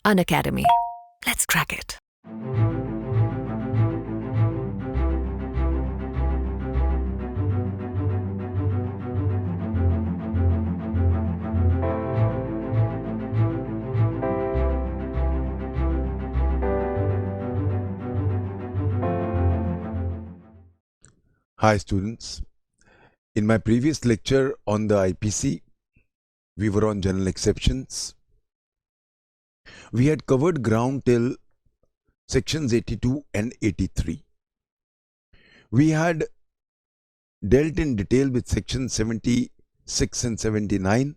Unacademy. Let's crack it. Hi students, in my previous lecture on the IPC, we were on general exceptions. We had covered ground till sections 82 and 83. We had dealt in detail with sections 76 and 79.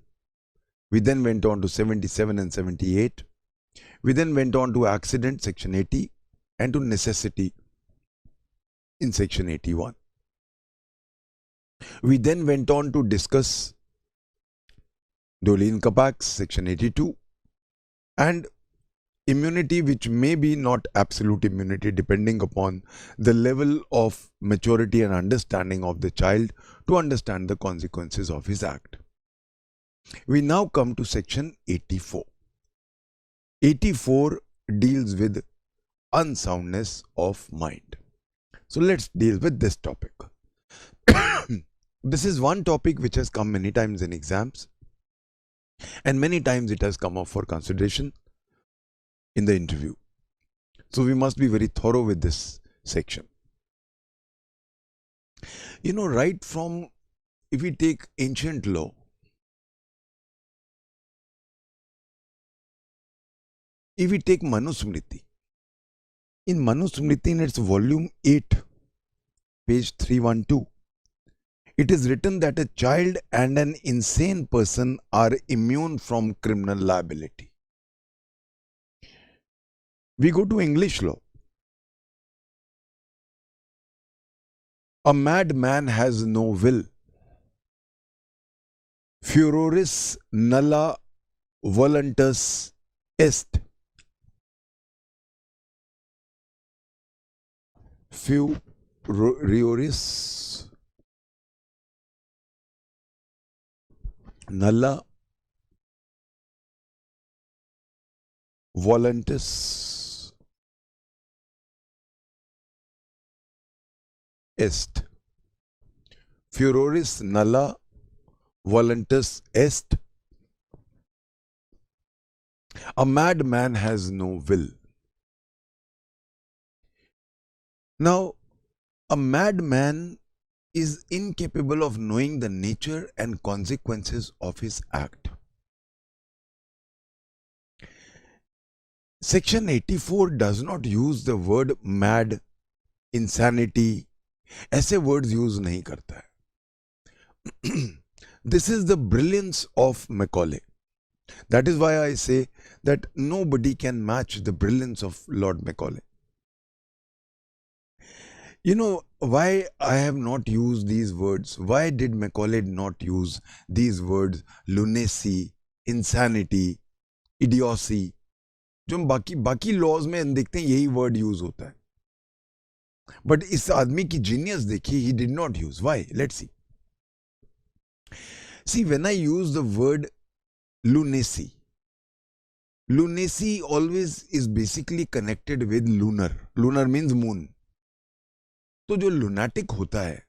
We then went on to 77 and 78. We then went on to accident, section 80, and to necessity in section 81. We then went on to discuss Dolin-Kapax, section 82, and immunity, which may be not absolute immunity depending upon the level of maturity and understanding of the child to understand the consequences of his act. We now come to section 84. 84 deals with unsoundness of mind. So let's deal with this topic. This is one topic which has come many times in exams, and many times it has come up for consideration in the interview. So we must be very thorough with this section. You know, right from, if we take ancient law, if we take Manusmriti, in Manusmriti in its volume 8, page 312, it is written that a child and an insane person are immune from criminal liability. We go to English law. A mad man has no will. Furoris nulla voluntas est. Furoris nulla voluntas est. Furoris nulla voluntas est. A mad man has no will. Now, a mad man is incapable of knowing the nature and consequences of his act. Section 84 does not use the word mad, insanity, ऐसे words use नहीं करता है. This is the brilliance of Macaulay. That is why I say that nobody can match the brilliance of Lord Macaulay. You know why I have not used these words? Why did Macaulay not use these words? Lunacy, insanity, idiocy. जो हम बाकी laws में देखते हैं यही word use होता है. But इस आदमी की जीनियस देखिए, he did not use. Why? Let's see. See, when I use the word lunacy, lunacy always is basically connected with lunar. Lunar means moon. तो जो लुनाटिक होता है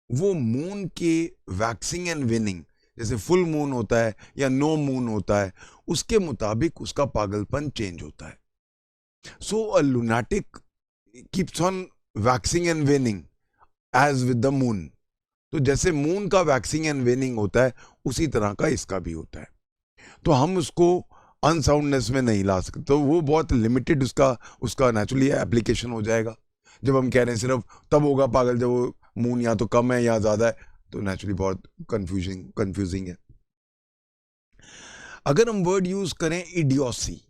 वो मून के वैक्सिंग एंड विनिंग, जैसे फुल मून होता है या नो मून होता है, उसके मुताबिक उसका पागलपन चेंज होता है. So a lunatic keeps on waxing and waning as with the moon. तो जैसे मून का वैक्सिंग एंड विनिंग होता है उसी तरह का इसका भी होता है. तो हम उसको अनसाउंडनेस में नहीं ला सकते. तो वो बहुत लिमिटेड उसका नेचुरली एप्लीकेशन हो जाएगा. जब हम कह रहे हैं सिर्फ तब होगा पागल जब वो मून या तो कम है या ज्यादा है, तो नेचुरली बहुत कंफ्यूजिंग है. अगर हम वर्ड यूज करें idiocy,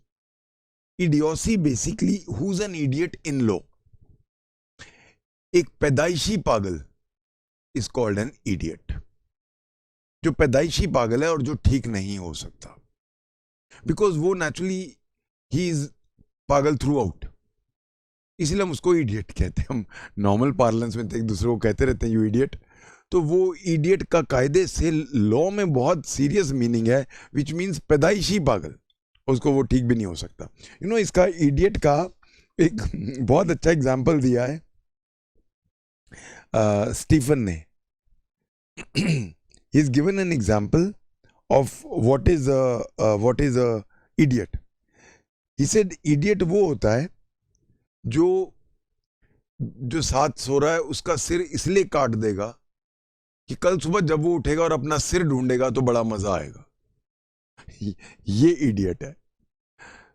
idiocy basically who's an idiot in law. एक पैदाइशी पागल इज कॉल्ड एन इडियट. जो पैदाइशी पागल है और जो ठीक नहीं हो सकता, बिकॉज वो नेचुरली ही इज पागल थ्रू आउट, इसलिए हम उसको इडियट कहते हैं. हम नॉर्मल पार्लेंस में एक दूसरे को कहते रहते हैं यू इडियट. तो वो इडियट का कायदे से लॉ में बहुत सीरियस मीनिंग है, विच मीन्स पैदाइशी पागल. उसको वो ठीक भी नहीं हो सकता। इसका इडियट का एक बहुत अच्छा एग्जाम्पल दिया है स्टीफन ने। He is given an example of what is a idiot. He said idiot वो होता है जो जो साथ सो रहा है उसका सिर इसलिए काट देगा कि कल सुबह जब वो उठेगा और अपना सिर ढूंढेगा तो बड़ा मजा आएगा। ये इडियट है।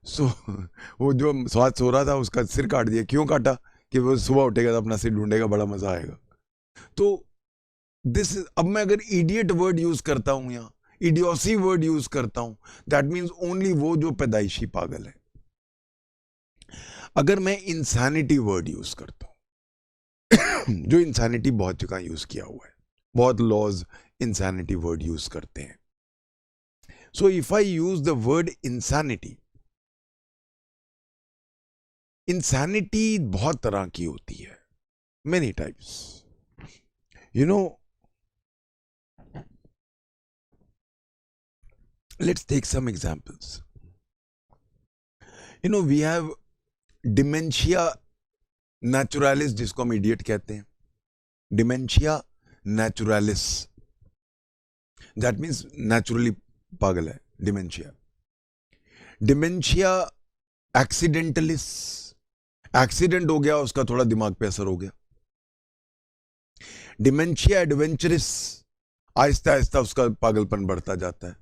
सो वो जो साथ सो रहा था उसका सिर काट दिया, क्यों काटा? कि वो सुबह उठेगा तो अपना सिर ढूंढेगा, बड़ा मजा आएगा। तो अब मैं अगर इडियट वर्ड यूज करता हूं या इडियोसी वर्ड यूज करता हूं, दैट मीन्स ओनली वो जो पैदाइशी पागल है। अगर मैं इंसानिटी वर्ड यूज करता हूं जो इंसानिटी बहुत जगह यूज किया हुआ है, बहुत लॉज इंसानिटी वर्ड यूज करते हैं। So if I use the word insanity, insanity बहुत तरह की होती है, many types. let's take some examples. We have dementia naturalis, जिसको हम idiot कहते हैं। dementia naturalis, that means naturally पागल है, dementia accidentalis, एक्सीडेंट हो गया, उसका थोड़ा दिमाग पे असर हो गया। dementia adventurous, आहिस्ता आहिस्ता उसका पागलपन बढ़ता जाता है।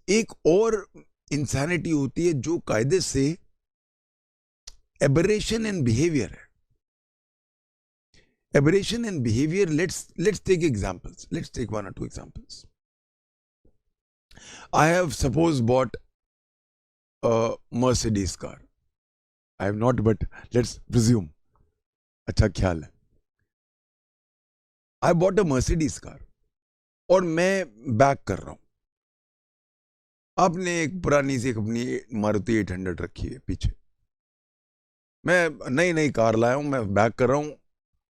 एक और इंसानिटी होती है जो कायदे से एबरेशन इन बिहेवियर है। Aberration in behaviour, let's take examples. Let's take 1 or 2 examples. I have suppose bought a Mercedes car. I have not, but let's presume. अच्छा ख्याल है। I bought a Mercedes car और मैं back कर रहा हूं। आपने एक पुरानी सी अपनी मारुति 800 रखी है पीछे, मैं नई नई कार लाया हूं, मैं बैक कर रहा हूं।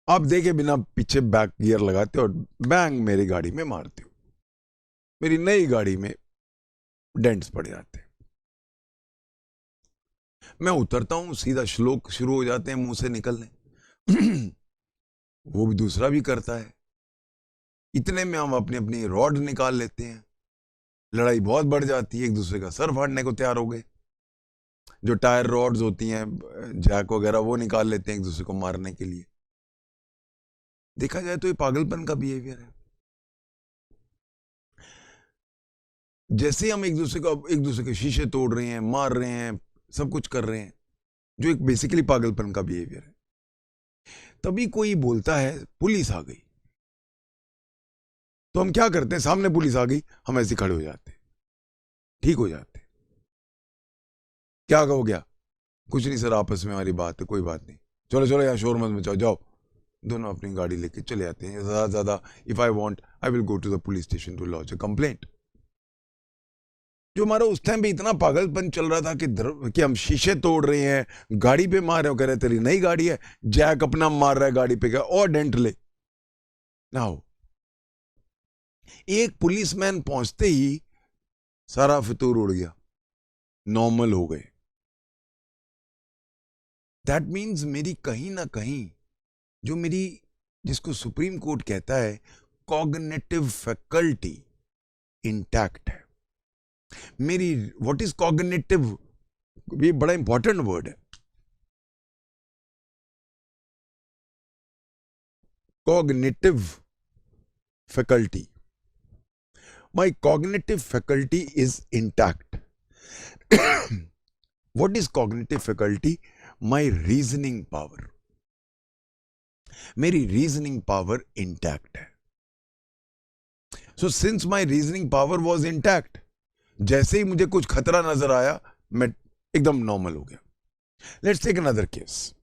आप देखे बिना पीछे बैक गियर लगाते हो और बैंग मेरी गाड़ी में मारते हो। मेरी नई गाड़ी में डेंट्स पड़ जाते हैं। मैं उतरता हूं, सीधा श्लोक शुरू हो जाते हैं मुंह से निकलने। वो भी दूसरा भी करता है। इतने में हम अपनी अपनी रॉड निकाल लेते हैं। लड़ाई बहुत बढ़ जाती है, एक दूसरे का सर फाड़ने को तैयार हो गए। जो टायर रॉड्स होती हैं, जैक वगैरह, वो निकाल लेते हैं एक दूसरे को मारने के लिए। देखा जाए तो ये पागलपन का बिहेवियर है। जैसे हम एक दूसरे के शीशे तोड़ रहे हैं, मार रहे हैं, सब कुछ कर रहे हैं, जो एक बेसिकली पागलपन का बिहेवियर है। तभी कोई बोलता है पुलिस आ गई, तो हम क्या करते हैं? सामने पुलिस आ गई, हम ऐसे खड़े हो जाते हैं, ठीक हो जाते हैं। क्या हो गया? कुछ नहीं सर, आपस में हमारी बात है, कोई बात नहीं, चलो चलो यहाँ शोर मत मचाओ, जाओ। दोनों अपनी गाड़ी लेके चले जाते हैं। ज्यादा ज्यादा if I want I will go to the police station to launch a complaint. जो हमारा उस टाइम पे इतना पागलपन चल रहा था कि हम शीशे तोड़ रहे हैं, गाड़ी पे मार रहे हो, कह रहे तेरी नई गाड़ी है, जैक अपना मार रहा है गाड़ी पे, क्या और डेंट ले ना हो। एक पुलिसमैन पहुंचते ही सारा फितूर उड़ गया, नॉर्मल हो गए। दैट मीन्स मेरी कहीं ना कहीं जो मेरी, जिसको सुप्रीम कोर्ट कहता है कॉग्निटिव फैकल्टी, इंटैक्ट है। मेरी व्हाट इज कॉग्निटिव, ये बड़ा इंपॉर्टेंट वर्ड है। Cognitive faculty, my cognitive faculty is intact. What is cognitive faculty? My reasoning power, मेरी रीजनिंग पावर इंटैक्ट है। So since my reasoning power was intact, जैसे ही मुझे कुछ खतरा नजर आया, मैं एकदम नॉर्मल हो गया। Let's take another case.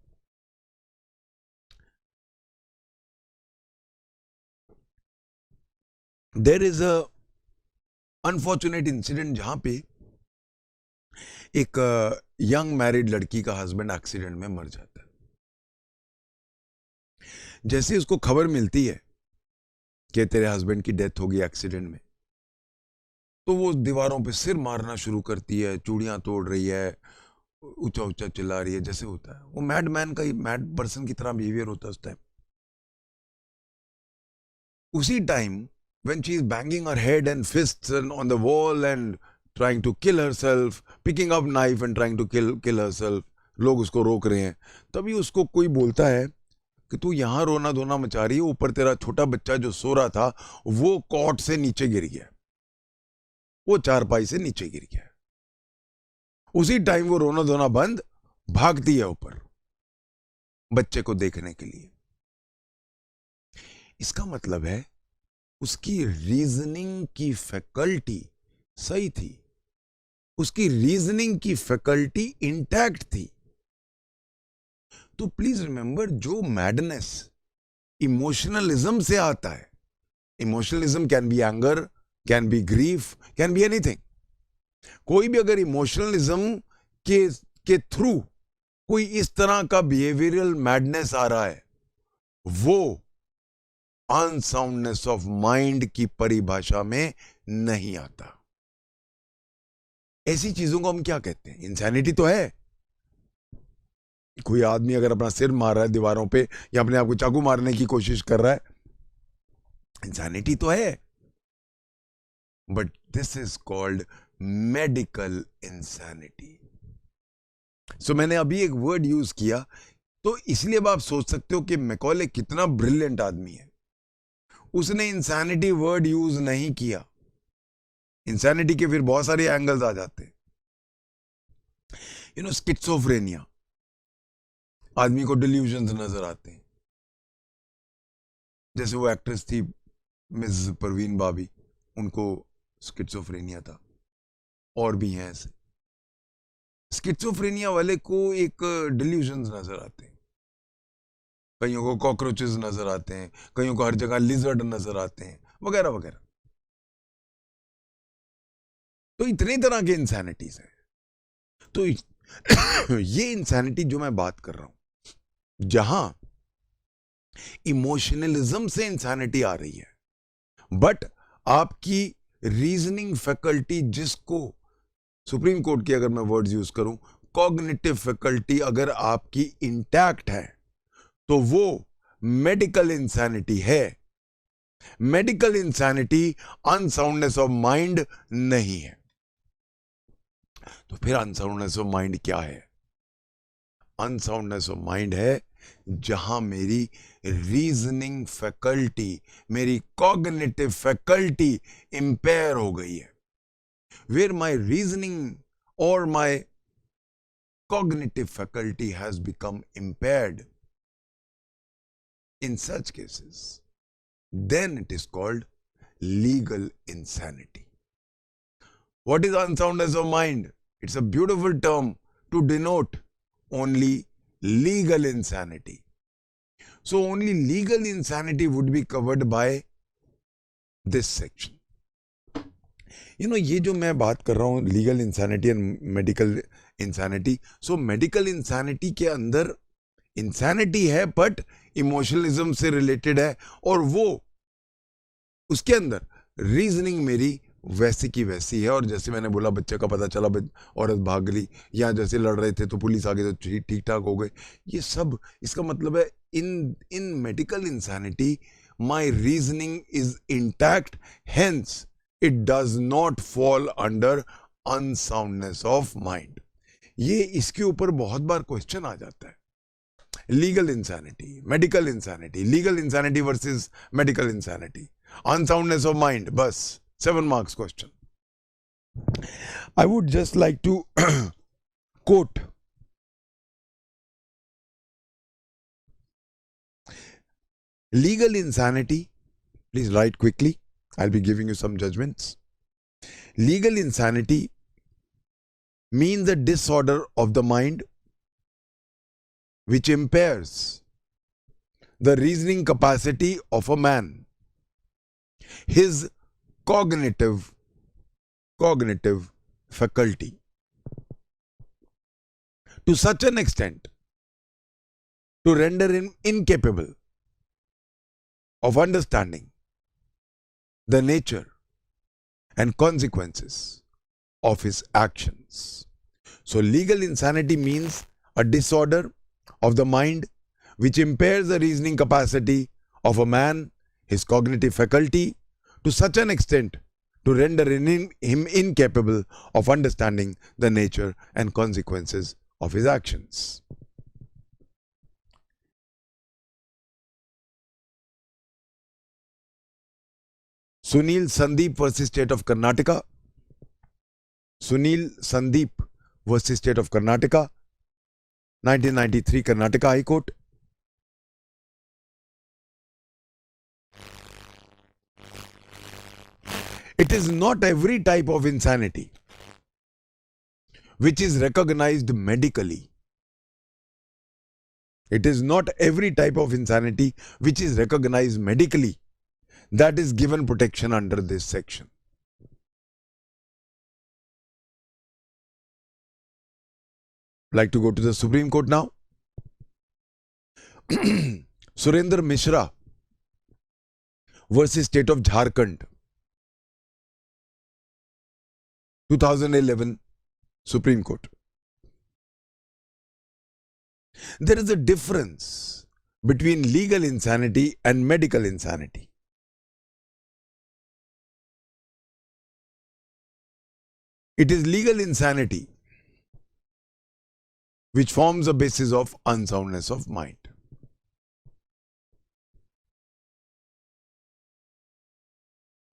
There is a unfortunate incident जहां पे एक यंग मैरिड लड़की का हस्बैंड एक्सीडेंट में मर जाता है। जैसे उसको खबर मिलती है कि तेरे हस्बैंड की डेथ हो गई एक्सीडेंट में, तो वो दीवारों पे सिर मारना शुरू करती है, चूड़ियां तोड़ रही है, ऊंचा ऊंचा चिल्ला रही है, जैसे होता है वो मैड मैन का, मैड पर्सन की तरह बिहेवियर होता है उस टाइम। उसी time when she is banging her head and fists on the wall and trying to kill herself, picking up knife and trying to kill herself, लोग उसको रोक रहे हैं, तभी उसको कोई बोलता है कि तू यहां रोना धोना मचा रही है, ऊपर तेरा छोटा बच्चा जो सो रहा था वो कॉट से नीचे गिर गया, वो चारपाई से नीचे गिर गया। उसी टाइम वो रोना धोना बंद, भागती है ऊपर बच्चे को देखने के लिए। इसका मतलब है उसकी रीजनिंग की फैकल्टी सही थी, उसकी रीजनिंग की फैकल्टी इंटैक्ट थी। तो प्लीज रिमेंबर, जो मैडनेस इमोशनलिज्म से आता है, इमोशनलिज्म can be anger, can be grief, can be anything. कोई भी अगर इमोशनलिज्म के थ्रू कोई इस तरह का बिहेवियरल मैडनेस आ रहा है, वो अनसाउंडनेस ऑफ माइंड की परिभाषा में नहीं आता। ऐसी चीजों को हम क्या कहते हैं? इंसैनिटी तो है। कोई आदमी अगर अपना सिर मार रहा है दीवारों पे या अपने आप को चाकू मारने की कोशिश कर रहा है, इंसैनिटी तो है, but this is called medical insanity. So मैंने अभी एक वर्ड यूज किया, तो इसलिए अब आप सोच सकते हो कि मैकॉले कितना ब्रिलियंट आदमी है, उसने इंसैनिटी वर्ड यूज नहीं किया। इंसैनिटी के फिर बहुत सारे एंगल्स आ जाते हैं। स्किट्सोफ्रेनिया, आदमी को डिल्यूजन्स नजर आते हैं, जैसे वो एक्ट्रेस थी मिस परवीन बाबी, उनको स्किट्सोफ्रेनिया था, और भी हैं ऐसे। स्किट्सोफ्रेनिया वाले को एक डिल्यूजन्स नजर आते हैं, कईयों को कॉकरोचेस नजर आते हैं, कईयों को हर जगह लिजर्ड नजर आते हैं, वगैरह वगैरह। तो इतने तरह के इंसैनिटीज हैं। तो ये इंसैनिटी जो मैं बात कर रहा हूं, जहां इमोशनलिज्म से इंसैनिटी आ रही है, बट आपकी रीजनिंग फैकल्टी, जिसको सुप्रीम कोर्ट की अगर मैं वर्ड्स यूज करूं, कॉग्निटिव फैकल्टी अगर आपकी इंटैक्ट है, तो वो मेडिकल इंसैनिटी है। Medical insanity unsoundness of mind नहीं है। तो फिर अनसाउंडनेस ऑफ माइंड क्या है? अनसाउंडनेस ऑफ माइंड है जहां मेरी रीजनिंग फैकल्टी, मेरी कॉग्निटिव फैकल्टी इंपेयर हो गई है, वेयर माय रीजनिंग और my cognitive faculty has become impaired. In such cases, then it is called legal insanity. What is unsoundness of mind? It's a beautiful term to denote only legal insanity. So only legal insanity would be covered by this section. ये जो मैं बात कर रहा हूं, legal insanity and medical insanity, so medical insanity के अंदर insanity है बट इमोशनलिज्म से रिलेटेड है, और वो उसके अंदर रीजनिंग मेरी वैसी की वैसी है। और जैसे मैंने बोला, बच्चे का पता चला, औरत भाग गई, या जैसे लड़ रहे थे तो पुलिस आ गई तो ठीक ठाक हो गए, ये सब इसका मतलब है इन medical insanity my reasoning is intact, hence it does not fall under unsoundness of mind. ये इसके ऊपर बहुत बार क्वेश्चन आ जाता है, legal insanity, medical insanity, legal insanity versus medical insanity, unsoundness of mind, बस 7 marks question. I would just like to quote legal insanity. Please write quickly. I'll be giving you some judgments. Legal insanity means a disorder of the mind which impairs the reasoning capacity of a man, his cognitive faculty, to such an extent to render him incapable of understanding the nature and consequences of his actions. So legal insanity means a disorder of the mind which impairs the reasoning capacity of a man, his cognitive faculty, to such an extent to render him incapable of understanding the nature and consequences of his actions. Sunil Sandeep versus State of Karnataka. Sunil Sandeep versus State of Karnataka. 1993 Karnataka High Court. It is not every type of insanity which is recognized medically. It is not every type of insanity which is recognized medically that is given protection under this section. Like to go to the Supreme Court now. Surendra Mishra versus State of Jharkhand. 2011 Supreme Court. There is a difference between legal insanity and medical insanity. It is legal insanity which forms a basis of unsoundness of mind.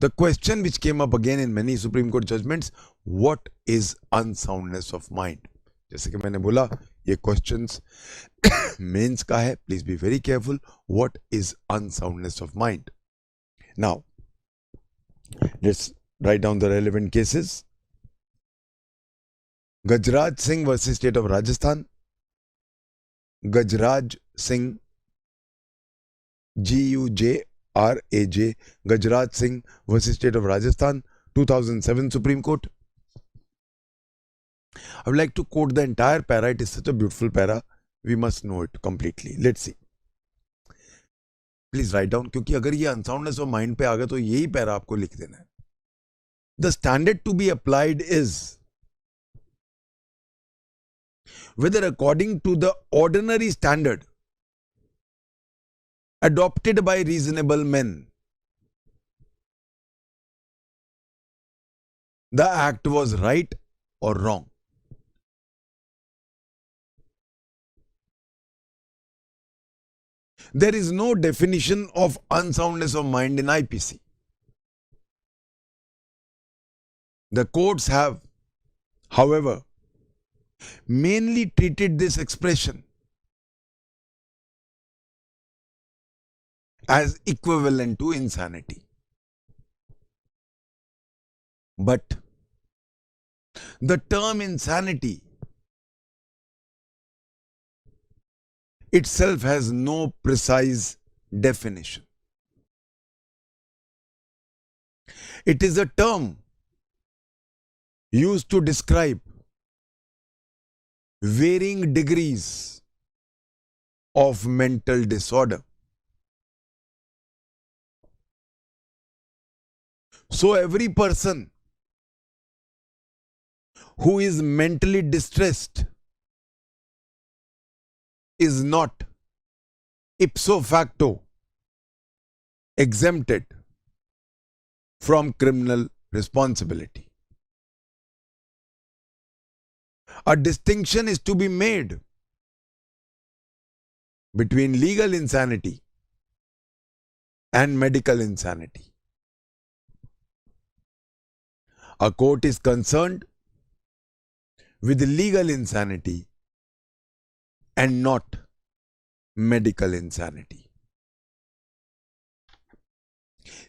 The question which came up again in many Supreme Court judgments, what is unsoundness of mind? जैसे कि मैंने बोला, ये questions mains का है. Please be very careful. What is unsoundness of mind? Now, let's write down the relevant cases. Gajraj Singh versus State of Rajasthan. Gajraj Singh, G-U-J-R-A-J, Gajraj Singh versus State of Rajasthan, 2007 Supreme Court. I would like to quote the entire para. It is such a beautiful para. We must know it completely. Let's see. Please write down, क्योंकि अगर ये unsoundness of mind पे आ गया तो यही para आपको लिख देना है. The standard to be applied is whether according to the ordinary standard adopted by reasonable men, the act was right or wrong. There is no definition of unsoundness of mind in IPC. The courts have, however, mainly treated this expression as equivalent to insanity. But the term insanity itself has no precise definition. It is a term used to describe varying degrees of mental disorder. So every person who is mentally distressed is not ipso facto exempted from criminal responsibility. A distinction is to be made between legal insanity and medical insanity. A court is concerned with legal insanity and not medical insanity.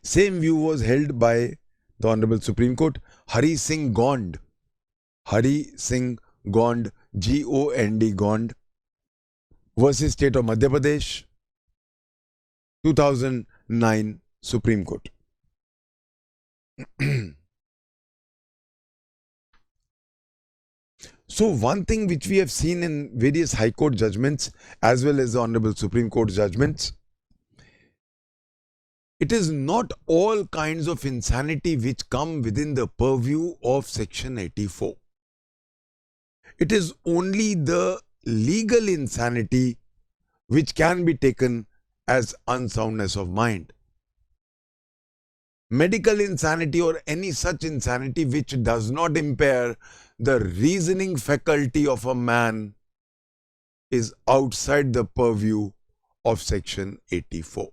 Same view was held by the Honorable Supreme Court. Hari Singh Gond, G-O-N-D, Gond versus State of Madhya Pradesh, 2009 Supreme Court. So one thing which we have seen in various High Court judgments as well as the Honorable Supreme Court judgments, It is not all kinds of insanity which come within the purview of Section 84. It is only the legal insanity which can be taken as unsoundness of mind. Medical insanity or any such insanity which does not impair the reasoning faculty of a man is outside the purview of Section 84.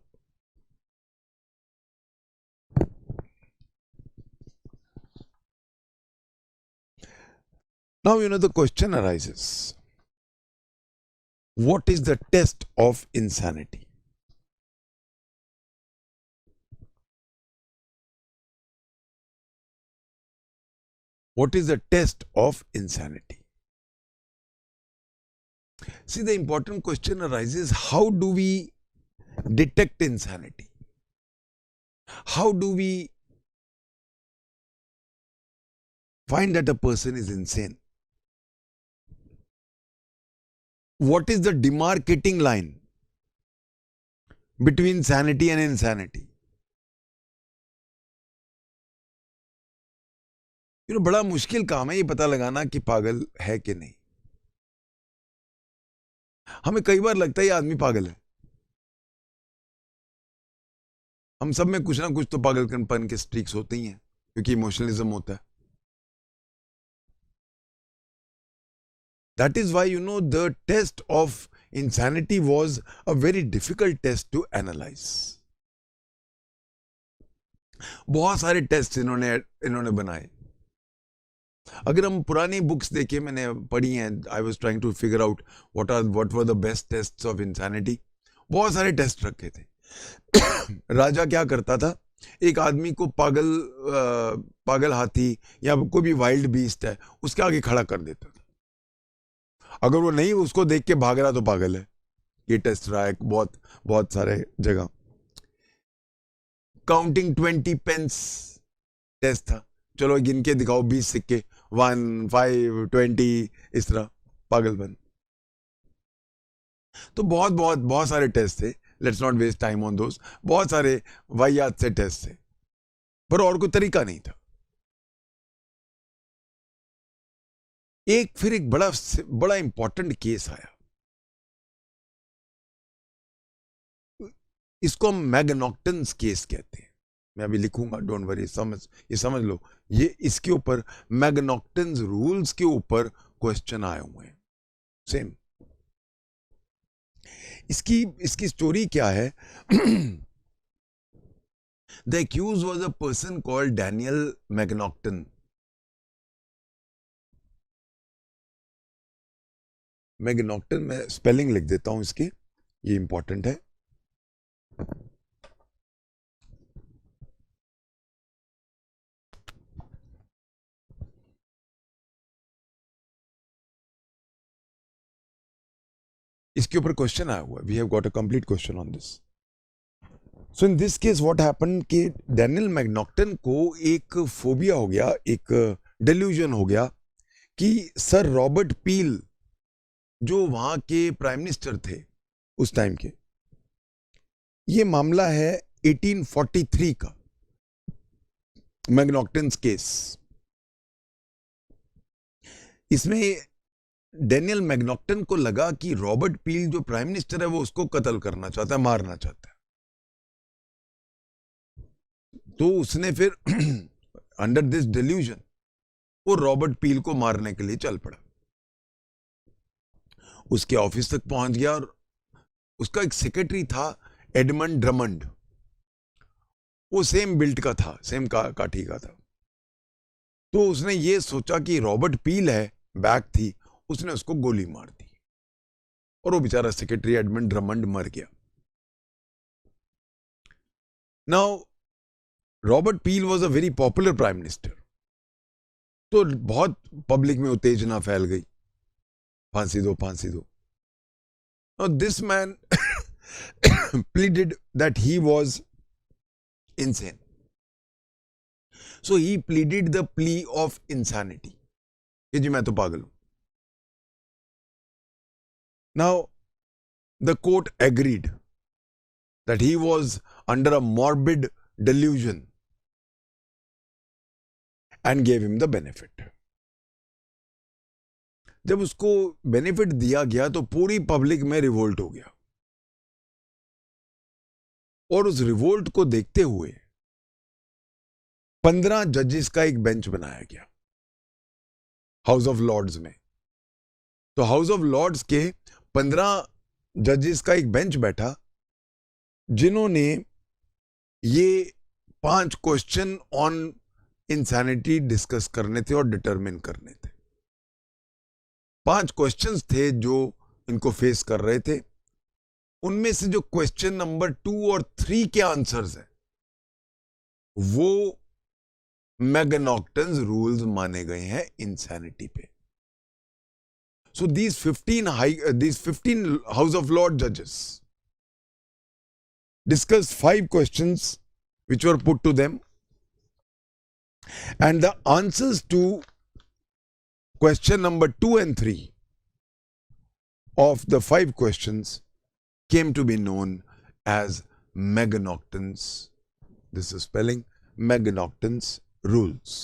Now, the question arises, what is the test of insanity? What is the test of insanity? See, the important question arises, how do we detect insanity? How do we find that a person is insane? What is the demarcating line between sanity and insanity? बड़ा मुश्किल काम है ये पता लगाना कि पागल है कि नहीं. हमें कई बार लगता है ये आदमी पागल है. हम सब में कुछ ना कुछ तो पागलपन के स्ट्रीक्स होते ही हैं क्योंकि इमोशनलिज्म होता है. That is why, the test of insanity was a very difficult test to analyze. बहुत सारे टेस्ट इन्होंने बनाए. अगर हम पुरानी बुक्स देखें, मैंने पढ़ी हैं, I was trying to figure out what were the best tests of insanity. बहुत सारे टेस्ट रखे थे. राजा क्या करता था, एक आदमी को पागल हाथी या कोई भी वाइल्ड बीस्ट है उसके आगे खड़ा कर देता था. अगर वो नहीं उसको देख के भाग रहा तो पागल है. ये टेस्ट रहा है बहुत सारे जगह. काउंटिंग 20 पेंस टेस्ट था. चलो गिन के दिखाओ 20 सिक्के, 1, 5, 20, इस तरह पागलपन. तो बहुत सारे टेस्ट थे. Let's not waste time on those. बहुत सारे वाहियात से टेस्ट थे, पर और कोई तरीका नहीं था. फिर एक बड़ा इंपॉर्टेंट केस आया. इसको हम मैगनॉक्टन्स केस कहते हैं. मैं अभी लिखूंगा, डोंट वरी, समझ लो. ये इसके ऊपर मैगनॉक्टन्स रूल्स के ऊपर क्वेश्चन आए हुए हैं. सेम इसकी स्टोरी क्या है? The accused was a person called Daniel McNaughton. McNaughton, मैं स्पेलिंग लिख देता हूं इसके, ये इंपॉर्टेंट है. इसके ऊपर क्वेश्चन आया हुआ है. We have got a complete question on this. So in this case what happened कि डैनियल मैगनॉक्टन को एक फोबिया हो गया, एक डेल्यूजन हो गया कि सर रॉबर्ट पील जो वहां के प्राइम मिनिस्टर थे उस टाइम के, ये मामला है 1843 का, मैगनॉक्टन्स केस. इसमें डैनियल मैगनॉक्टन को लगा कि रॉबर्ट पील जो प्राइम मिनिस्टर है वो उसको कत्ल करना चाहता है, मारना चाहता है. तो उसने फिर अंडर दिस डेल्यूजन वो रॉबर्ट पील को मारने के लिए चल पड़ा. उसके ऑफिस तक पहुंच गया और उसका एक सेक्रेटरी था एडमंड ड्रमंड. वो सेम बिल्ट का था, सेम काठी का था. तो उसने ये सोचा कि रॉबर्ट पील है, बैग थी, उसने उसको गोली मार दी और वो बेचारा सेक्रेटरी एडमंड ड्रमंड मर गया. Now Robert peel was a very popular prime minister. तो बहुत पब्लिक में उत्तेजना फैल गई, फांसी दो, फांसी दो. Now this man pleaded that he was insane. So he pleaded the plea of insanity. कि जी मैं तो पागल हूं. Now the court agreed that he was under a morbid delusion and gave him the benefit. जब उसको benefit दिया गया तो पूरी पब्लिक में रिवोल्ट हो गया, और उस रिवोल्ट को देखते हुए 15 जजेस का एक बेंच बनाया गया हाउस ऑफ लॉर्ड्स में. तो हाउस ऑफ लॉर्ड्स के 15 जजेस का एक बेंच बैठा, जिन्होंने ये 5 क्वेश्चन ऑन इंसैनिटी डिस्कस करने थे और डिटरमिन करने थे. 5 क्वेश्चंस थे जो इनको फेस कर रहे थे. उनमें से जो क्वेश्चन नंबर 2 और 3 के आंसर्स हैं वो मैगनॉक्टन्स रूल्स माने गए हैं इंसैनिटी पे. सो these 15 हाउस ऑफ लॉर्ड जजेस discussed 5 questions which were put to them, and the answers to question number 2 and 3 of the 5 questions came to be known as Magnocton's, this is spelling, Magnocton's rules.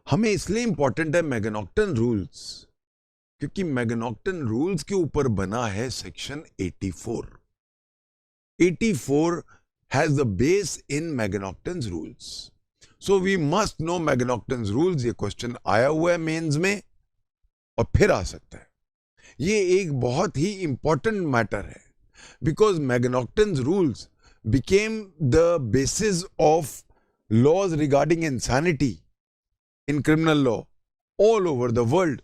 हमें इसलिए important है मैगनॉक्टन rules क्योंकि मैगनॉक्टन rules के ऊपर बना है section 84. 84 has the base in Magnocton's rules. So we must know Magnocton's rules. ये question आया हुआ है मेंस में और फिर आ सकता है. ये एक बहुत ही इंपॉर्टेंट मैटर है because Magnocton's rules became the basis of laws regarding insanity in criminal law all over the world.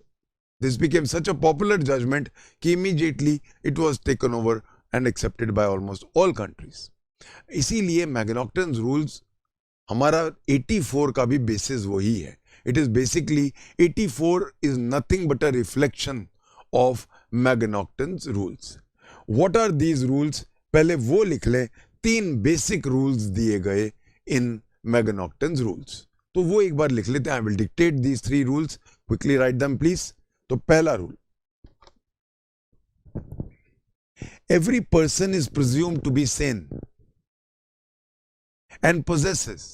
This became such a popular judgment कि immediately it was taken over and accepted by almost all countries. इसीलिए Magnocton's rules हमारा 84 का भी basis वही है. It is basically 84 is nothing but a reflection of Magnocton's rules. What are these rules? पहले वो लिख लें. 3 बेसिक रूल्स दिए गए इन Magnocton's rules. तो वो एक बार लिख लेते हैं. I will dictate these 3 rules. Quickly write them please. तो पहला rule, every person is presumed to be sane and possesses.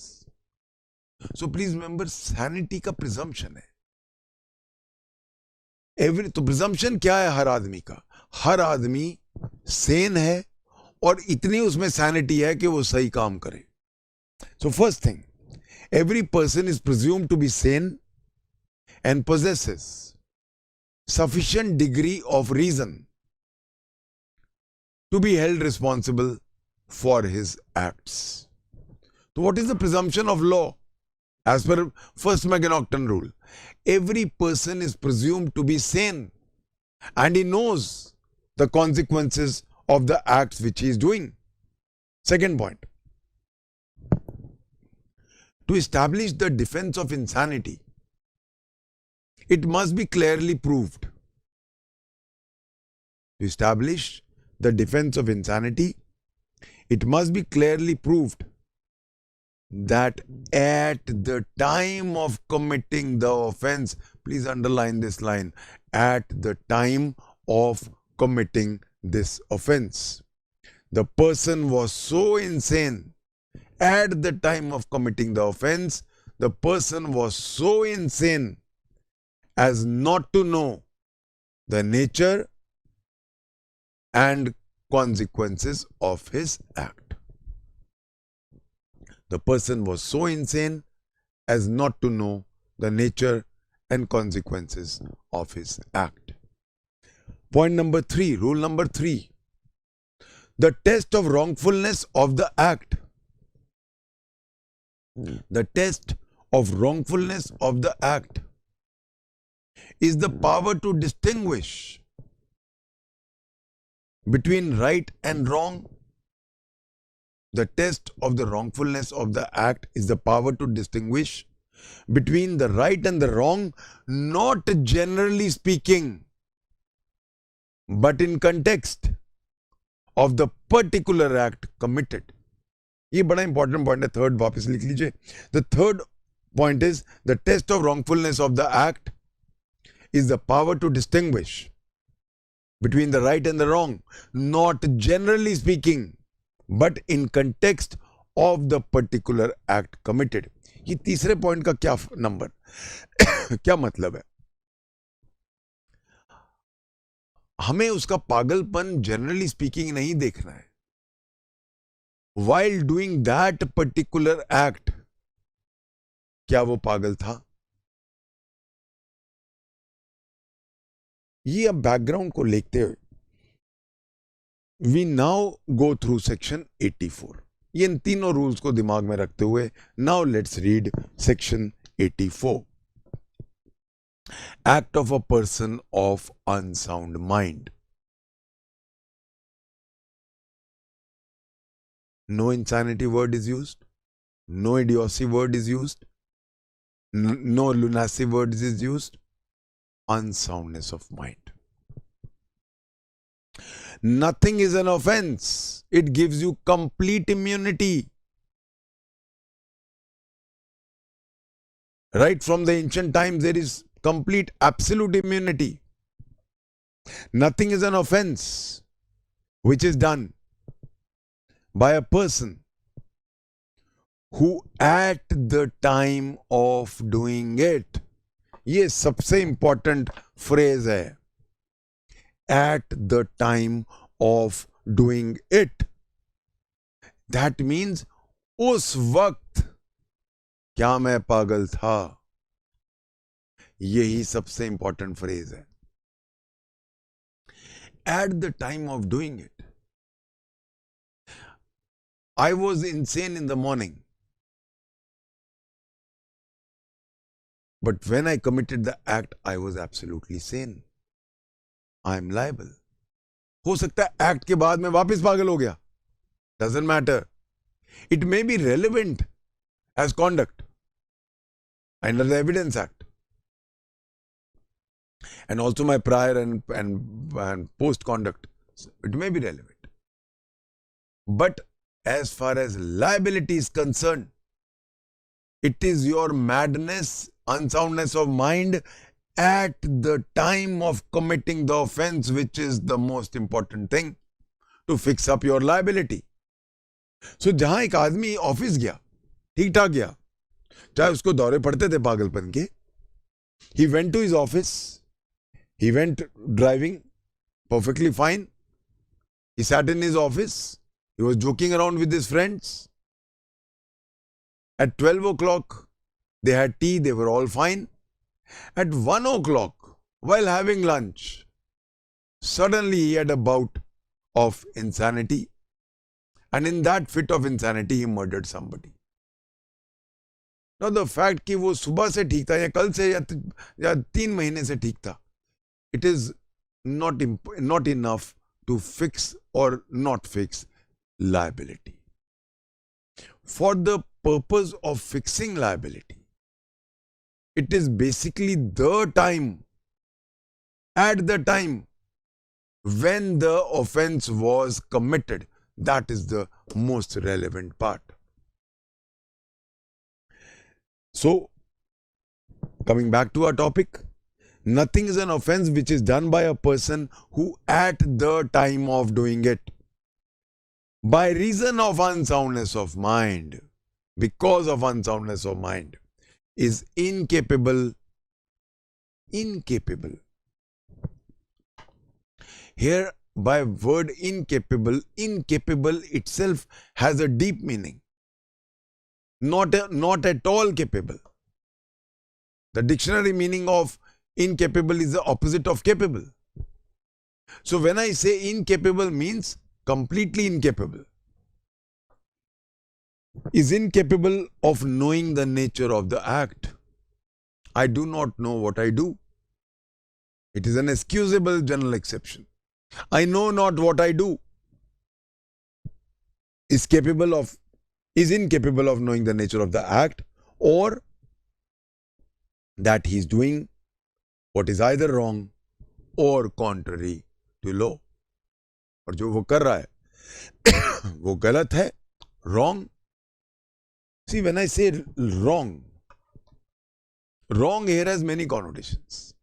So please remember sanity का presumption है. तो presumption क्या है हर आदमी का? हर आदमी sane है और इतनी उसमें sanity है कि वो सही काम करे. So first thing, every person is presumed to be sane and possesses sufficient degree of reason to be held responsible for his acts. So what is the presumption of law? As per first Magnocton rule, every person is presumed to be sane and he knows the consequences of the acts which he is doing. Second point, to establish the defense of insanity, it must be clearly proved. To establish the defense of insanity, it must be clearly proved that at the time of committing the offense, please underline this line, at the time of committing this offense, the person was so insane. At the time of committing the offense, the person was so insane as not to know the nature and consequences of his act. The person was so insane as not to know the nature and consequences of his act. Point number 3, rule number 3. The test of wrongfulness of the act. The test of wrongfulness of the act is the power to distinguish between right and wrong. The test of the wrongfulness of the act is the power to distinguish between the right and the wrong, not generally speaking, but in context of the particular act committed. ये बड़ा important point है. Third वापस लिख लीजिए. The third point is the test of wrongfulness of the act is the power to distinguish between the right and the wrong, not generally speaking, but in context of the particular act committed. ये तीसरे point का क्या number क्या मतलब है? हमें उसका पागलपन जनरली स्पीकिंग नहीं देखना है. While doing that particular act, क्या वो पागल था? ये अब बैकग्राउंड को लेते हुए we now go through section 84. ये इन तीनों रूल्स को दिमाग में रखते हुए now let's read section 84. Act of a person of unsound mind. No insanity word is used. No idiocy word is used. No lunacy word is used. Unsoundness of mind. Nothing is an offense. It gives you complete immunity. Right from the ancient times, there is complete, absolute immunity. Nothing is an offense which is done by a person who at the time of doing it, ये सबसे important phrase है, at the time of doing it. That means उस वक्त क्या मैं पागल था? यही सबसे important phrase है. At the time of doing it. I was insane in the morning. But when I committed the act, I was absolutely sane. I am liable. हो सकता है एक्ट के बाद में वापस पागल हो गया. Doesn't matter. It may be relevant as conduct under the Evidence Act. And also my prior and post conduct. It may be relevant. But as far as liability is concerned, it is your madness, unsoundness of mind at the time of committing the offense which is the most important thing to fix up your liability. So जहां एक आदमी office गया, ठीक ठाक गया, चाहे उसको दौरे पड़ते थे पागलपन के, he went to his office, he went driving perfectly fine, he sat in his office, he was joking around with his friends. At 12 o'clock, they had tea, they were all fine. At 1 o'clock, while having lunch, suddenly he had a bout of insanity. And in that fit of insanity, he murdered somebody. Now the fact कि वो सुबह से ठीक था या कल से या 3 महीने से ठीक था, it is not enough to fix or not fix liability. For the purpose of fixing liability, it is basically the time, at the time when the offense was committed, that is the most relevant part. So, coming back to our topic, nothing is an offense which is done by a person who at the time of doing it, by reason of unsoundness of mind, because of unsoundness of mind, is incapable. Here, by word incapable itself has a deep meaning. Not at all capable. The dictionary meaning of incapable is the opposite of capable. So when I say incapable means completely incapable. Is incapable of knowing the nature of the act. I do not know what I do. It is an excusable general exception. I know not what I do. Is incapable of knowing the nature of the act, or that he is doing what is either wrong or contrary to law. और जो वो कर रहा है वो गलत है, wrong. See, when I say wrong here has many connotations.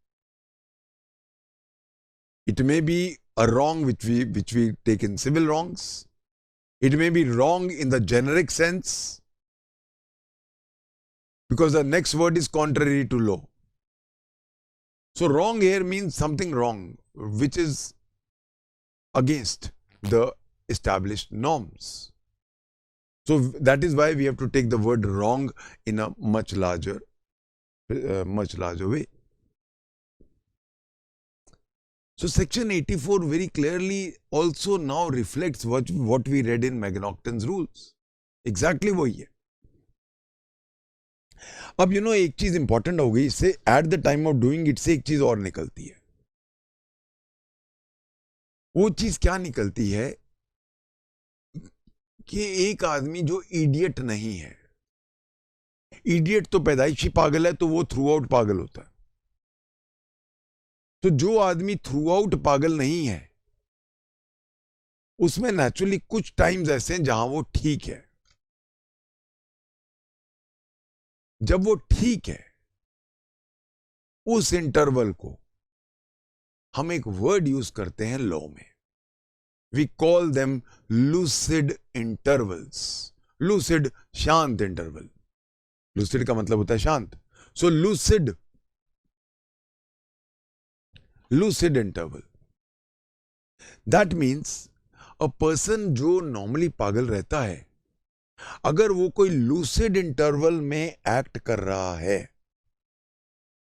It may be a wrong which we take in civil wrongs. It may be wrong in the generic sense because the next word is contrary to law. So wrong here means something wrong which is against the established norms. So that is why we have to take the word wrong in a much larger way. So section 84 very clearly also now reflects what we read in McNaughton's rules. Exactly वही है. अब एक चीज important हो गई, इससे at the time of doing it से एक चीज और निकलती है. वो चीज क्या निकलती है कि एक आदमी जो इडियट नहीं है, इडियट तो पैदाइशी पागल है, तो वो थ्रू आउट पागल होता है. तो जो आदमी थ्रू आउट पागल नहीं है उसमें नेचुरली कुछ टाइम्स ऐसे हैं जहां वो ठीक है. जब वो ठीक है उस इंटरवल को हम एक वर्ड यूज करते हैं लॉ में. We call them lucid intervals. Lucid शांत इंटरवल. लूसिड का मतलब होता है शांत. So lucid interval. That means a person जो नॉर्मली पागल रहता है, अगर वो कोई lucid interval में एक्ट कर रहा है,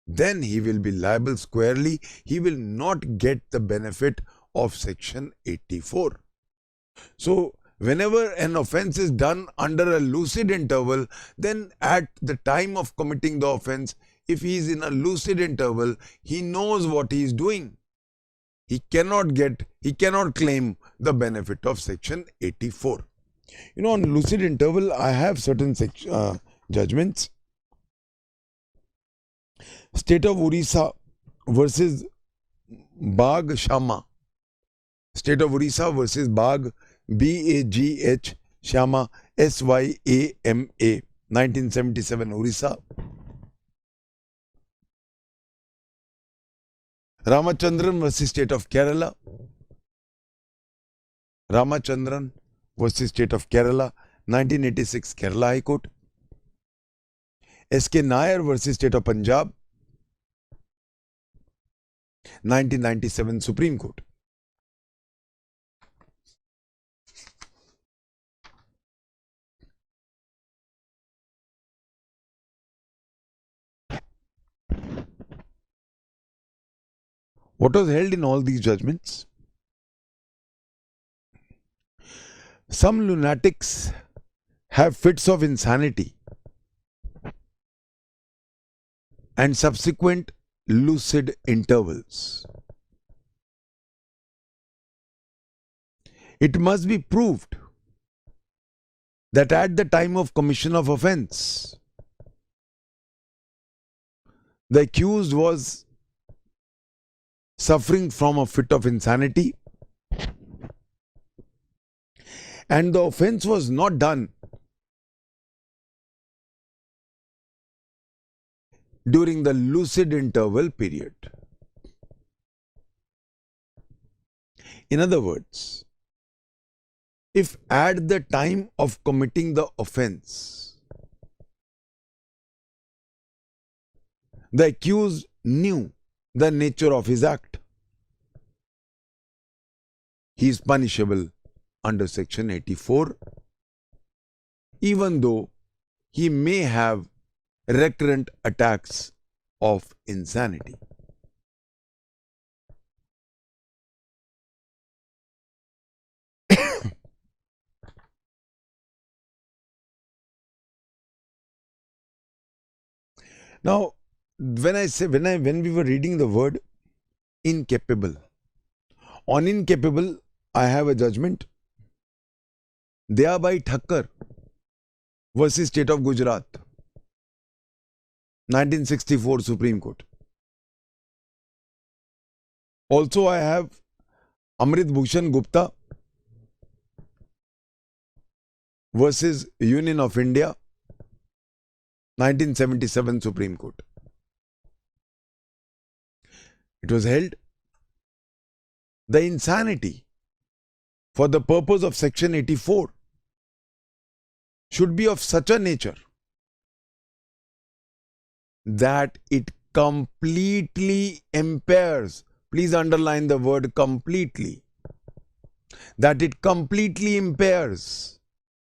then he will be liable squarely. He will not get the benefit of section 84. So whenever an offense is done under a lucid interval, then at the time of committing the offense, if he is in a lucid interval, he knows what he is doing. He cannot claim the benefit of section 84. On lucid interval, I have certain judgments. State of Orissa versus Bagh Shama. State of Orissa versus Bagh, BAGH Shama, SYAMA, 1977, Orissa. Ramachandran versus State of Kerala. Ramachandran versus State of Kerala, 1986, Kerala High Court. S.K. Nair versus State of Punjab, 1997, Supreme Court. What was held in all these judgments? Some lunatics have fits of insanity and subsequent lucid intervals. It must be proved that at the time of commission of offense, the accused was suffering from a fit of insanity and the offense was not done during the lucid interval period. In other words, if at the time of committing the offense, the accused knew the nature of his act, he is punishable under section 84, even though he may have recurrent attacks of insanity. Now, when we were reading the word incapable, on incapable, I have a judgment. Dayabai Thakkar versus State of Gujarat, 1964, Supreme Court. Also, I have Amrit Bhushan Gupta versus Union of India, 1977, Supreme Court. It was held the insanity for the purpose of section 84 should be of such a nature that it completely impairs, please underline the word completely, that it completely impairs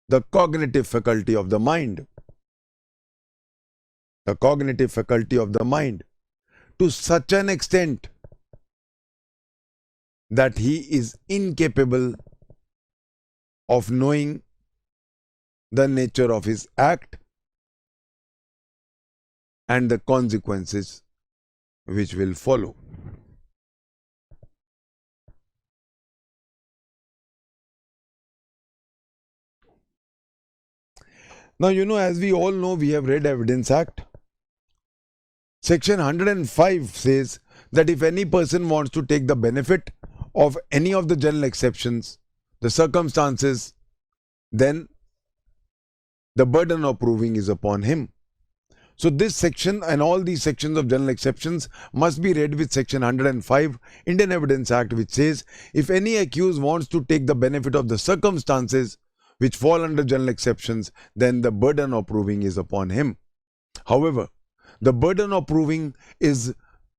the cognitive faculty of the mind. The cognitive faculty of the mind to such an extent that he is incapable of knowing the nature of his act and the consequences which will follow. Now, as we all know, we have read Evidence Act. Section 105 says that if any person wants to take the benefit of any of the general exceptions, the circumstances, then the burden of proving is upon him. So this section and all these sections of general exceptions must be read with section 105 Indian Evidence Act, which says if any accused wants to take the benefit of the circumstances which fall under general exceptions, then the burden of proving is upon him. However, the burden of proving is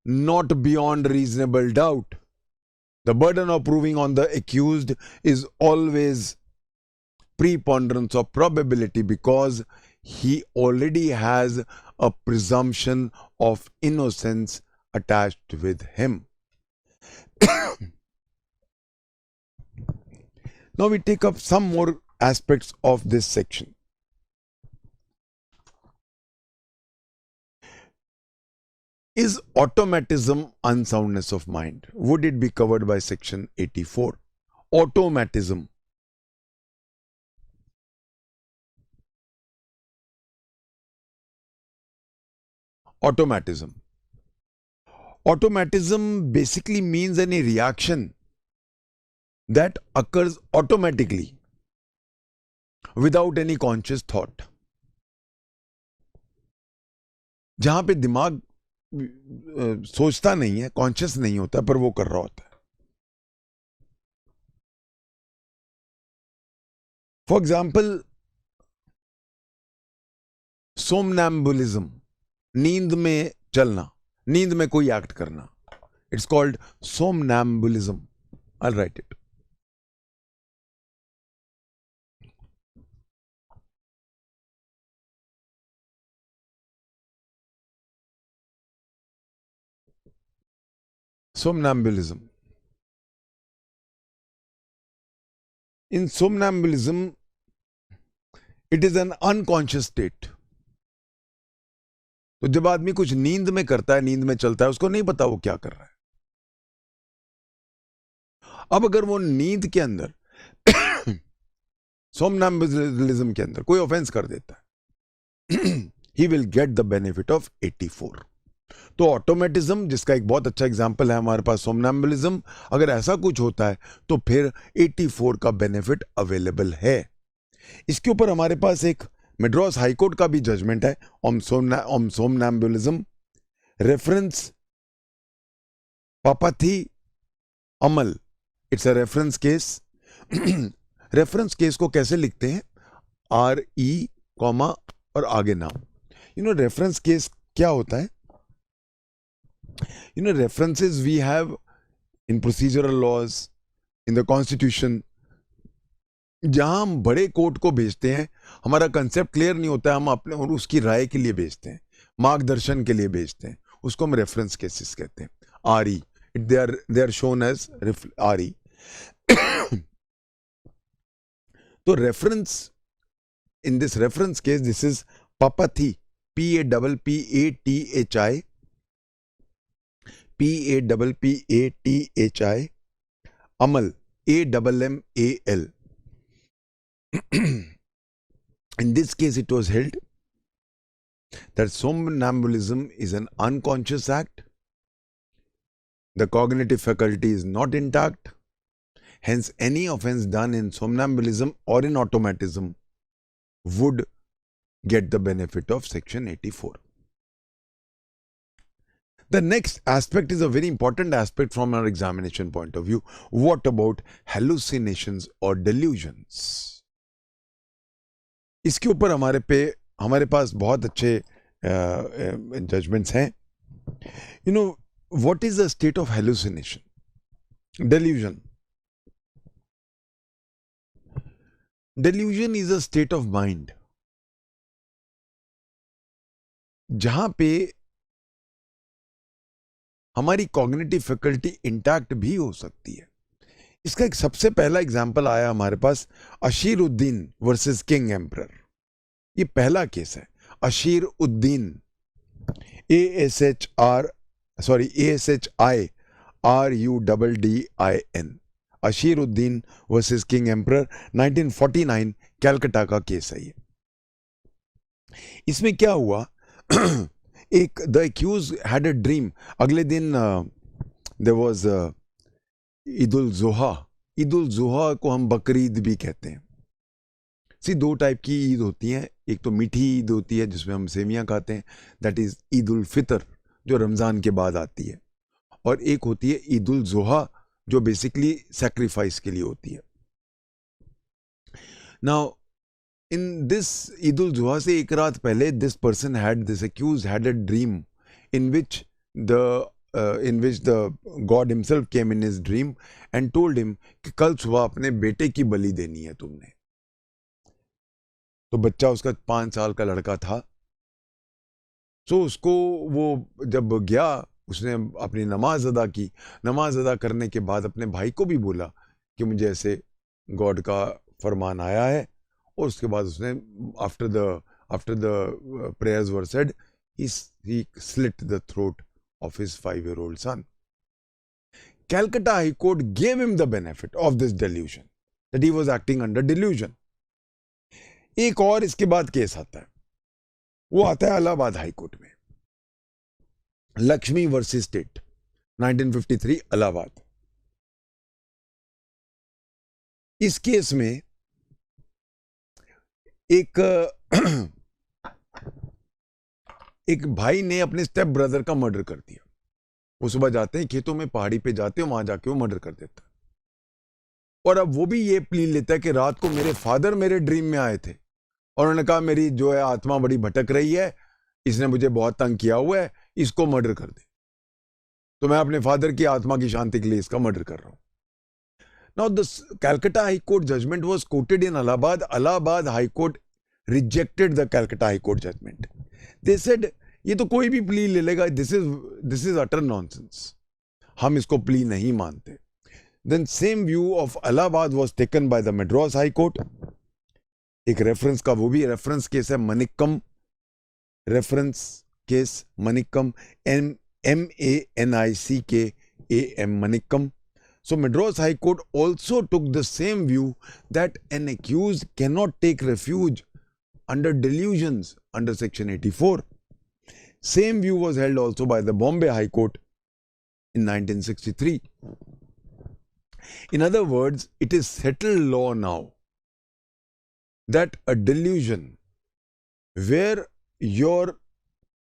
not beyond reasonable doubt. The burden of proving on the accused is always preponderance of probability because he already has a presumption of innocence attached with him. Now we take up some more aspects of this section. Is automatism unsoundness of mind? Would it be covered by section 84? Automatism. Automatism. Automatism basically means any reaction that occurs automatically without any conscious thought. जहां पे दिमाग सोचता नहीं है, conscious नहीं होता, पर वो कर रहा होता है. फॉर एग्जाम्पल, सोमनैम्बुलिज्म, नींद में चलना, नींद में कोई एक्ट करना. It's called somnambulism. I write it. Somnambulism. In somnambulism, it is an unconscious state. तो जब आदमी कुछ नींद में करता है, नींद में चलता है, उसको नहीं पता वो क्या कर रहा है. अब अगर वो नींद के अंदर सोमनैम्बुलिज्म के अंदर कोई ऑफेंस कर देता है, he will get the benefit of 84. तो ऑटोमेटिज्म, जिसका एक बहुत अच्छा एग्जांपल है हमारे पास सोमनैम्बुलिज्म, अगर ऐसा कुछ होता है तो फिर 84 का बेनिफिट अवेलेबल है. इसके ऊपर हमारे पास एक मद्रास हाई कोर्ट का भी जजमेंट है on somnambulism. Reference Papathi Ammal. It's a reference case. Reference case को कैसे लिखते हैं? RE कॉमा और आगे नाम. रेफरेंस केस क्या होता है? References we have in procedural laws, in the constitution. जहां हम बड़े कोर्ट को भेजते हैं, हमारा कंसेप्ट क्लियर नहीं होता है, हम अपने और उसकी राय के लिए भेजते हैं, मार्गदर्शन के लिए भेजते हैं, उसको हम रेफरेंस केसेस कहते हैं. RE, they are shown as RE. तो reference, in this reference case, this is Papathi, PAPPATHI, PAPPATHI, Amal, AMMAL. In this case, it was held that somnambulism is an unconscious act. The cognitive faculty is not intact. Hence, any offense done in somnambulism or in automatism would get the benefit of section 84. The next aspect is a very important aspect from our examination point of view. What about hallucinations or delusions? इसके ऊपर हमारे पास बहुत अच्छे judgements हैं. You know, what is the state of hallucination? Delusion. Delusion is a state of mind जहां पे हमारी cognitive faculty intact भी हो सकती है. इसका एक सबसे पहला एग्जांपल आया हमारे पास अशीरुद्दीन वर्सेस किंग एम्परर. ये पहला केस है. Ashiruddin, ASHIRUDDIN, Ashiruddin versus King Emperor, 1949 Calcutta का केस है ये. इसमें क्या हुआ? The accused had a dream. अगले दिन देयर वाज ईद उल जुहा. ईद उल जुहा को हम बकरीद भी कहते हैं. दो टाइप की ईद होती हैं. एक तो मीठी ईद होती है जिसमें हम सेवियां खाते हैं, दैट इज ईद उल फितर, जो रमजान के बाद आती है. और एक होती है ईद उल जुहा, जो बेसिकली सैक्रिफाइस के लिए होती है. Now in this Eid ul-Zuha से एक रात पहले, this accused had a dream in which the God himself came in his dream and told him कि कल सुबह अपने बेटे की बलि देनी है तुमने. तो बच्चा उसका 5 साल का लड़का था. तो उसको वो जब गया, उसने अपनी नमाज अदा की. नमाज अदा करने के बाद अपने भाई को भी बोला कि मुझे ऐसे गॉड का फरमान आया है. और उसके बाद उसने after the prayers were said, he slit the throat of his 5-year-old son. Calcutta High Court gave him the benefit of this delusion, that he was acting under delusion. एक और इसके बाद केस आता है. वो आता है इलाहाबाद हाई कोर्ट में, लक्ष्मी वर्सेस स्टेट, 1953 इलाहाबाद. इस केस में एक भाई ने अपने स्टेप ब्रदर का मर्डर कर दिया. वो सुबह जाते हैं खेतों में, पहाड़ी पे जाते हैं, वहां जाके वो मर्डर कर देता है. और अब वो भी ये प्लीज लेता है कि रात को मेरे फादर मेरे ड्रीम में आए थे और उन्होंने कहा मेरी जो है आत्मा बड़ी भटक रही है, इसने मुझे बहुत तंग किया हुआ है, इसको मर्डर कर दे. तो मैं अपने फादर की आत्मा की शांति के लिए इसका मर्डर कर रहा हूं. Now, the Calcutta High Court judgment was quoted in Allahabad. Allahabad High Court rejected the Calcutta High Court judgment. They said, ये तो कोई भी plea ले लेगा, this is utter nonsense. हम इसको plea नहीं मानते. Then same view of Allahabad was taken by the Madras High Court. एक reference का, वो भी reference case है, Manickam. Reference case Manickam, MANICKAM, Manickam. So Madras High Court also took the same view that an accused cannot take refuge under delusions under section 84. Same view was held also by the Bombay High Court in 1963. In other words, it is settled law now that a delusion where your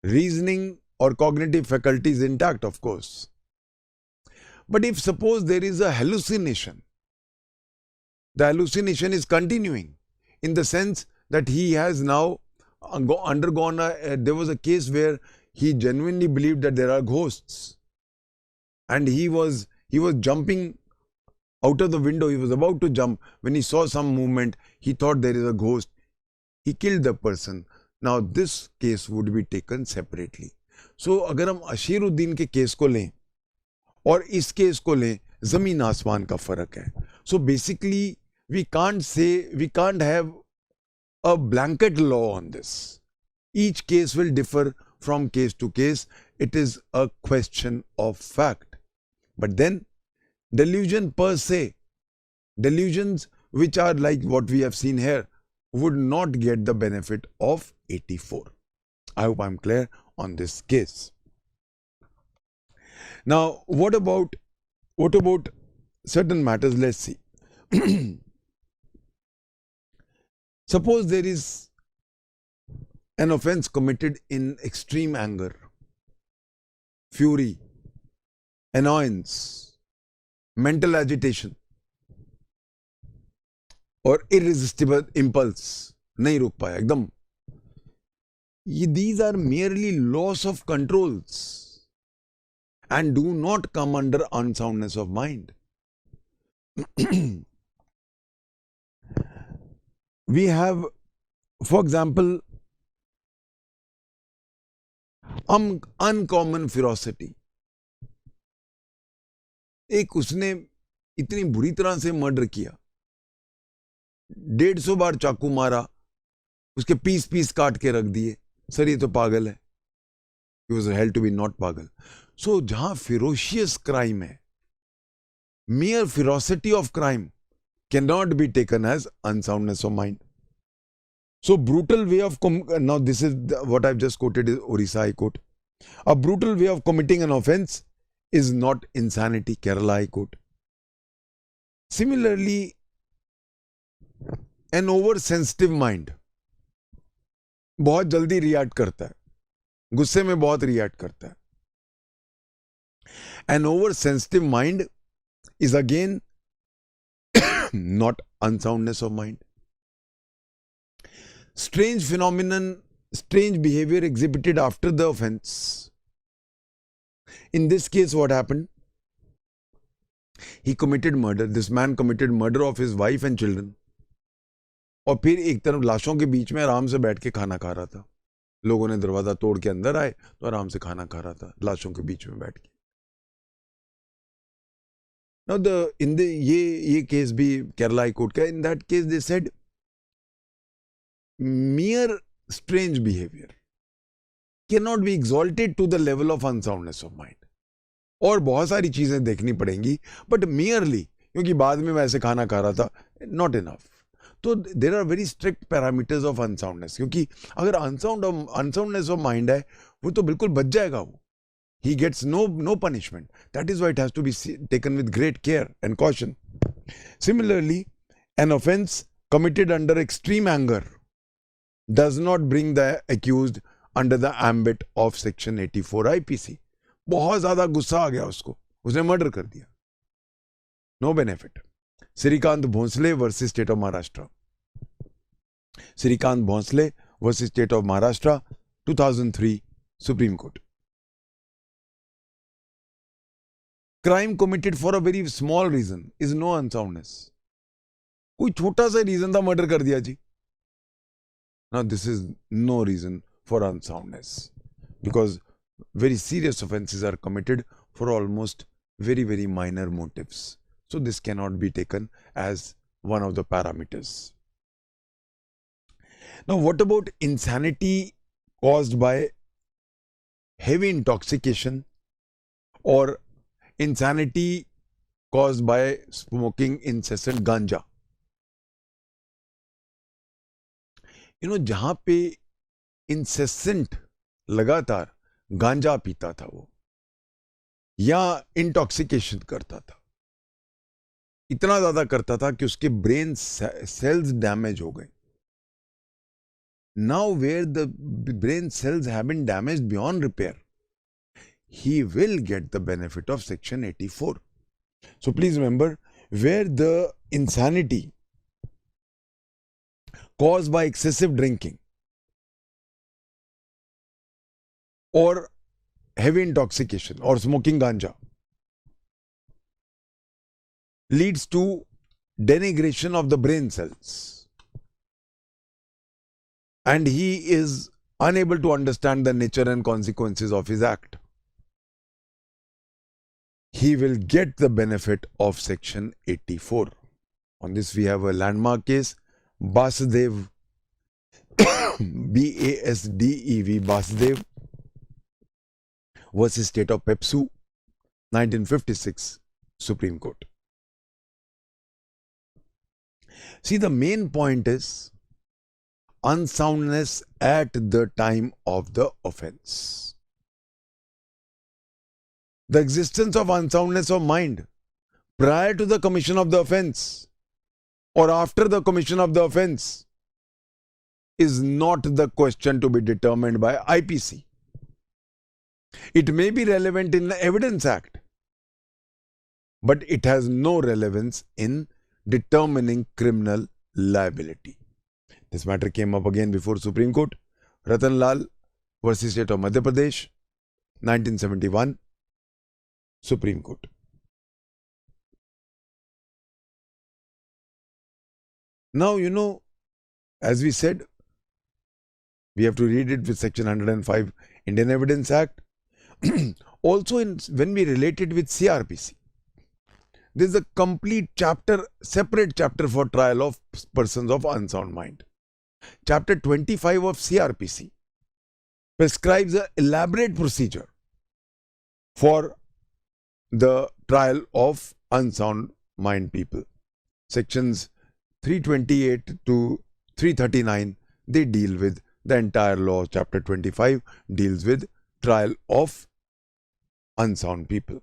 reasoning or cognitive faculty is intact, of course. But if suppose there is a hallucination, the hallucination is continuing in the sense that he has now undergone there was a case where he genuinely believed that there are ghosts, and he was jumping out of the window. He was about to jump when he saw some movement. He thought there is a ghost. He killed the person. Now this case would be taken separately. So अगर हम अशीरुद्दीन के case को लें और इस case को लें, जमीन आसमान का फर्क है. So basically we can't have a blanket law on this. Each case will differ from case to case. It is a question of fact. But then delusion per se, delusions which are like what we have seen here, would not get the benefit of 84. I hope I'm clear on this case. Now, what about certain matters? Let's see. Suppose there is an offense committed in extreme anger. fury, annoyance, mental agitation और irresistible impulse, नहीं रुक पाया एकदम. These are merely loss of controls and do not come under unsoundness of mind. We have, for example, uncommon ferocity. एक उसने इतनी बुरी तरह से मर्डर किया, 150 बार चाकू मारा, उसके पीस पीस काट के रख दिए. सर ये तो पागल है. He was held to be not पागल. So जहां ferocious crime है, mere ferocity of crime cannot be taken as unsoundness of mind. So brutal way of now this is what I've just quoted is Orissa High Court. A brutal way of committing an offense is not insanity, Kerala High Court. Similarly, an oversensitive mind बहुत जल्दी react करता है, गुस्से में बहुत react करता है. An oversensitive mind is again not unsoundness of mind. Strange phenomenon, strange behavior exhibited after the offense. In this case, what happened? He committed murder. This man committed murder of his wife and children. और फिर एक तरफ लाशों के बीच में आराम से बैठ के खाना खा रहा था. लोगों ने दरवाजा तोड़ के अंदर आए तो आराम से खाना खा रहा था लाशों के बीच में बैठ के. Now ये केस भी केरला हाई कोर्ट का. In that case they said mere strange behavior cannot be exalted to the level of unsoundness of mind. और बहुत सारी चीजें देखनी पड़ेंगी, but merely क्योंकि बाद में वैसे खाना खा रहा था, not enough. तो there are very strict parameters of unsoundness. क्योंकि अगर unsoundness of mind है, वो तो बिल्कुल बच जाएगा वो. He gets no punishment. That is why it has to be taken with great care and caution. Similarly, an offense committed under extreme anger does not bring the accused under the ambit of section 84 IPC. बहुत ज्यादा गुस्सा आ गया उसको, उसने murder कर दिया. No benefit. Shrikant Bhonsle versus state of Maharashtra. Shrikant Bhonsle versus state of Maharashtra 2003 Supreme Court. Crime committed for a very small reason is no unsoundness. कोई छोटा सा रीजन था, मर्डर कर दिया जी. Now this is no reason for unsoundness, because very serious offenses are committed for almost very minor motives. So this cannot be taken as one of the parameters. Now what about insanity caused by heavy intoxication or insanity caused by smoking incessant ganja? जहां पे incessant लगातार गांजा पीता था वो, या intoxication करता था, इतना ज्यादा करता था कि उसके ब्रेन सेल्स डैमेज हो गए. Now where the brain cells have been damaged beyond repair, he will get the benefit of section 84. So please remember, where the insanity caused by excessive drinking or heavy intoxication or smoking ganja leads to denigration of the brain cells, and he is unable to understand the nature and consequences of his act, he will get the benefit of section 84. On this we have a landmark case, Basdev, BASDEV, Basdev versus State of Pepsu, 1956, Supreme Court. See, the main point is unsoundness at the time of the offense. The existence of unsoundness of mind prior to the commission of the offense or after the commission of the offense is not the question to be determined by IPC. It may be relevant in the Evidence Act, but it has no relevance in determining criminal liability. This matter came up again before Supreme Court. Ratan Lal versus State of Madhya Pradesh, 1971, Supreme Court. Now, as we said, we have to read it with Section 105 Indian Evidence Act. Also, when we relate it with CRPC, there is a complete chapter, separate chapter for trial of persons of unsound mind. Chapter 25 of CRPC prescribes an elaborate procedure for the trial of unsound mind people. Sections 328 to 339, they deal with the entire law. Chapter 25 deals with trial of unsound people.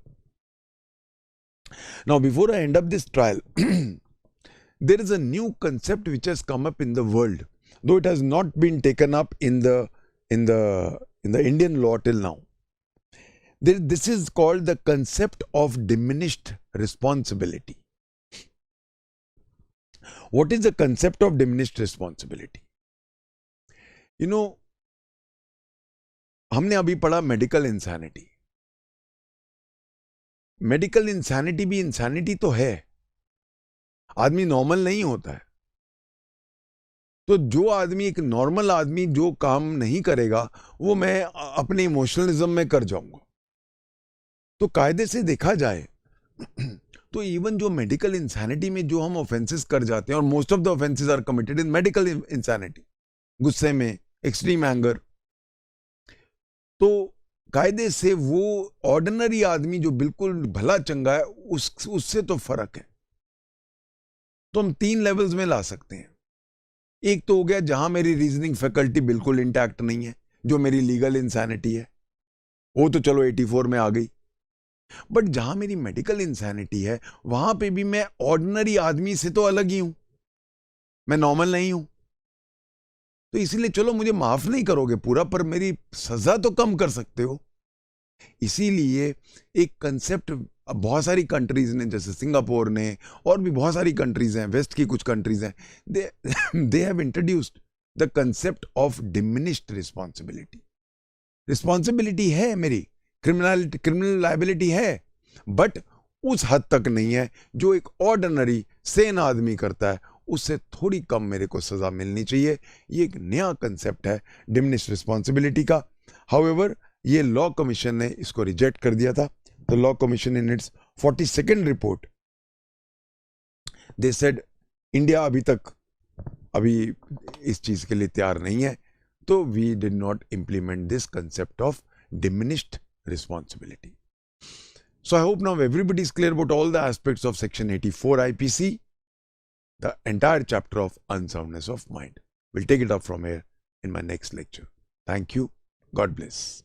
Now, before I end up this trial, there is a new concept which has come up in the world, though it has not been taken up in the Indian law till now. This is called the concept of diminished responsibility. What is the concept of diminished responsibility? हमने अभी पढ़ा medical insanity. Medical insanity भी insanity तो है. आदमी normal नहीं होता है. तो जो आदमी, एक नॉर्मल आदमी जो काम नहीं करेगा, वो मैं अपने इमोशनलिज्म में कर जाऊंगा. तो कायदे से देखा जाए तो इवन जो मेडिकल इंसैनिटी में जो हम ऑफेंसेस कर जाते हैं, और most of the offences are committed in medical insanity, गुस्से में, एक्सट्रीम एंगर, तो कायदे से वो ऑर्डिनरी आदमी जो बिल्कुल भला चंगा है, उससे तो फर्क है. तो हम 3 लेवल्स में ला सकते हैं. एक तो हो गया जहां मेरी रीजनिंग फैकल्टी बिल्कुल इंटैक्ट नहीं है, जो मेरी लीगल इंसैनिटी है, वो तो चलो 84 में आ गई. बट जहां मेरी मेडिकल इंसैनिटी है, वहां पे भी मैं ऑर्डिनरी आदमी से तो अलग ही हूं, मैं नॉर्मल नहीं हूं. तो इसलिए चलो मुझे माफ नहीं करोगे पूरा, पर मेरी सजा तो कम कर सकते हो. इसीलिए एक कंसेप्ट बहुत सारी कंट्रीज ने, जैसे सिंगापुर ने, और भी बहुत सारी कंट्रीज हैं, वेस्ट की कुछ कंट्रीज हैं, they have introduced the concept of diminished responsibility. Responsibility है मेरी, क्रिमिनल लायबिलिटी है, बट उस हद तक नहीं है जो एक ऑर्डिनरी सेन आदमी करता है, उससे थोड़ी कम मेरे को सजा मिलनी चाहिए. ये एक नया कंसेप्ट है डिमिनिश्ड रिस्पॉन्सिबिलिटी का. हाउएवर, ये लॉ कमीशन ने इसको रिजेक्ट कर दिया था. The law commission in its 42nd report, they said India अभी इस चीज के लिए तैयार नहीं है, तो we did not implement this concept of diminished responsibility. So I hope now everybody is clear about all the aspects of Section 84 IPC, the entire chapter of unsoundness of mind. We'll take it up from here in my next lecture. Thank you. God bless.